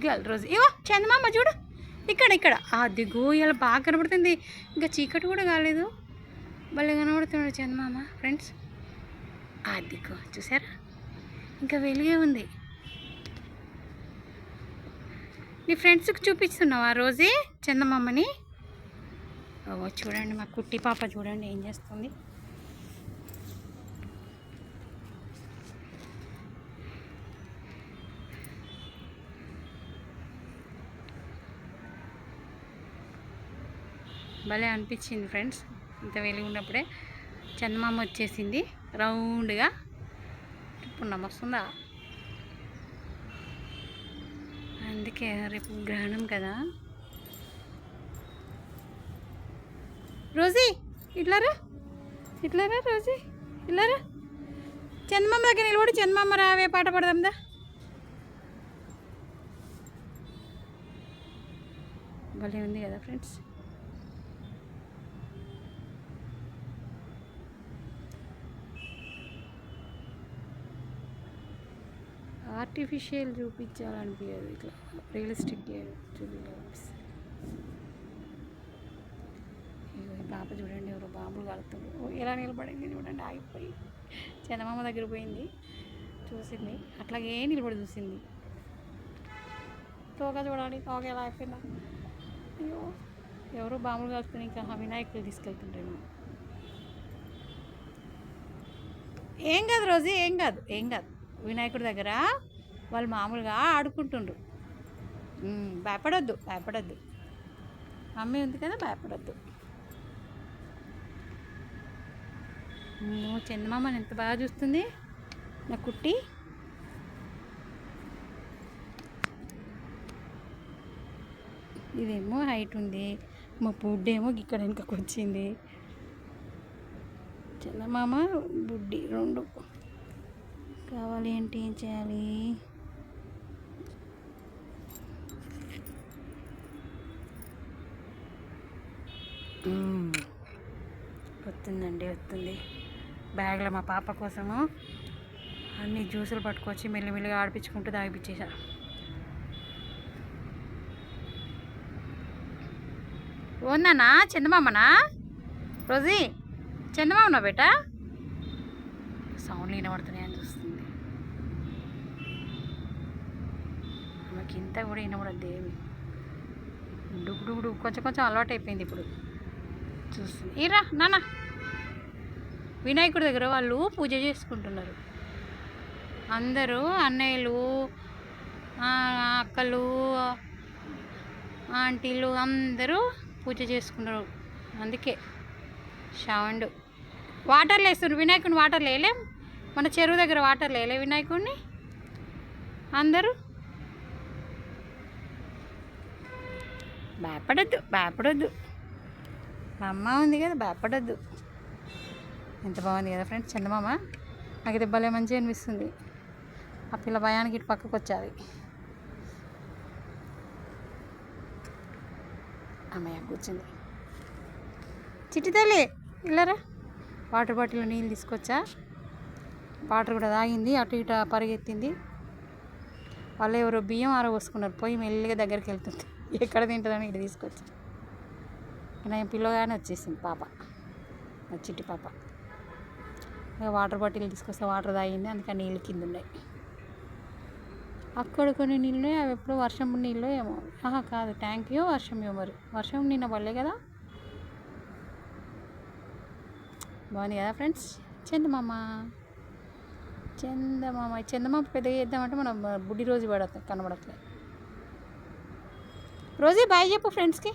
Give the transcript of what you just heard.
Girl రోజు ఇవో చందమామ చూడు ఇక్కడ ఇక్కడ అదిగో ఇలా బాగా కనబడుతుంది. ఇంకా చీకటి కూడా కాలేదు, భలే కనబడుతున్నాడు చందమామ ఫ్రెండ్స్. అదిగో చూసారా, ఇంకా వెలుగే ఉంది. నీ ఫ్రెండ్స్కి చూపిస్తున్నావా రోజే చందమామని? ఓ చూడండి మా కుట్టి పాప చూడండి ఏం చేస్తుంది. భలే అనిపించింది ఫ్రెండ్స్, ఇంత వెలుగు ఉన్నప్పుడే చందమామ వచ్చేసింది రౌండ్గా. ఇప్పుడు వస్తుందా, అందుకే రేపు గ్రహణం కదా. రోజీ ఇట్లారా ఇట్లారా, రోజీ ఇట్లారా, చందమామ దగ్గర నిలబడి చందమామ రావే పాట పడదాందా. భలే ఉంది కదా ఫ్రెండ్స్. ఆర్టిఫిషియల్ చూపించాలనిపించదు, ఇట్లా రియలిస్టిక్గా చూపించాలనిపిస్తుంది. పాప చూడండి ఎవరో బాంబులు కాలుతుంది, ఎలా నిలబడింది చూడండి, ఆగిపోయి చందమామ దగ్గర పోయింది, చూసింది, అట్లాగే నిలబడి చూసింది. తోక చూడాలి, తోక ఎలా అయిపోయిందా. అయ్యో ఎవరో బాంబులు కాలుతుంది, ఇంకా వినాయకులు తీసుకెళ్తుంటారు. ఏం కాదు రోజు, ఏం కాదు ఏం కాదు, వినాయకుడి దగ్గర వాళ్ళు మామూలుగా ఆడుకుంటుండ్రు. భయపడొద్దు భయపడొద్దు, మమ్మీ ఉంది కదా, భయపడొద్దు. చందమామని ఎంత బాగా చూస్తుంది నా కుట్టి. ఇదేమో హైట్ ఉంది, మా బుడ్డేమో ఇక్కడ వెనుకకు వచ్చింది. చందమామ బుడ్డి రెండు కావాలి అంటే ఏం చేయాలి. వస్తుందండి వస్తుంది. బ్యాగ్లో మా పాప కోసము అన్ని జ్యూసులు పట్టుకొచ్చి మెల్లిమెల్లిగా ఆడిపించుకుంటూ తాగిపించేసా. ఓందన్నా చందమామనా రోజీ, చందమామనా బేటా, సౌండ్లు వినబడుతున్నాయని చూస్తుంది. ఆమెకి ఇంత కూడా వినబడద్దు ఏమి, డుగుడుగుడు కొంచెం కొంచెం అలవాటు అయిపోయింది ఇప్పుడు చూస్తుంది. ఈరా నాన్న, వినాయకుడి దగ్గర వాళ్ళు పూజ చేసుకుంటున్నారు అందరూ, అన్నయ్యలు అక్కలు ఆంటీలు అందరూ పూజ చేసుకున్నారు. అందుకే సౌండ్. వాటర్లు వేస్తున్నారు వినాయకుడిని, వాటర్లు వేయలేం, మన చెరువు దగ్గర వాటర్లు వేయలే వినాయకుడిని అందరూ. భయపడద్దు భయపడొద్దు, మా అమ్మ ఉంది కదా, భయపడొద్దు. ఎంత బాగుంది కదా ఫ్రెండ్స్ చందమామ, నాకైతే భలే మంచిగా అనిపిస్తుంది. ఆ పిల్ల భయానికి ఇటు పక్కకు వచ్చాది. అమ్మయ్య కూర్చుంది. చిట్టి తల్లి ఇల్లరా, వాటర్ బాటిల్లో నీళ్ళు తీసుకొచ్చా, వాటర్ కూడా తాగింది, అటు ఇటు పరిగెత్తింది. వాళ్ళు ఎవరో బియ్యం ఆరబోసుకున్నారు, పోయి మెల్లిగా దగ్గరికి వెళ్తుంది, ఎక్కడ తింటుందని ఇటు తీసుకొచ్చి. నేను పిల్లగానే వచ్చేసింది పాప, చిట్టి పాప. వాటర్ బాటిల్ తీసుకొస్తే వాటర్ తాగింది, అందుకని నీళ్ళు కింద ఉన్నాయి. అక్కడ కొన్ని నీళ్ళు అవి ఎప్పుడు వర్షం నీళ్ళు ఏమో, కాదు ట్యాంక్ వర్షం మరి, వర్షం నిన్న పడలే కదా. బాగుంది కదా ఫ్రెండ్స్ చందమామ. చందమామ పెద్దగా చేద్దామంటే మన బుడ్డి రోజు కనబడట్లేదు. రోజే బాయ్ చెప్పు ఫ్రెండ్స్కి.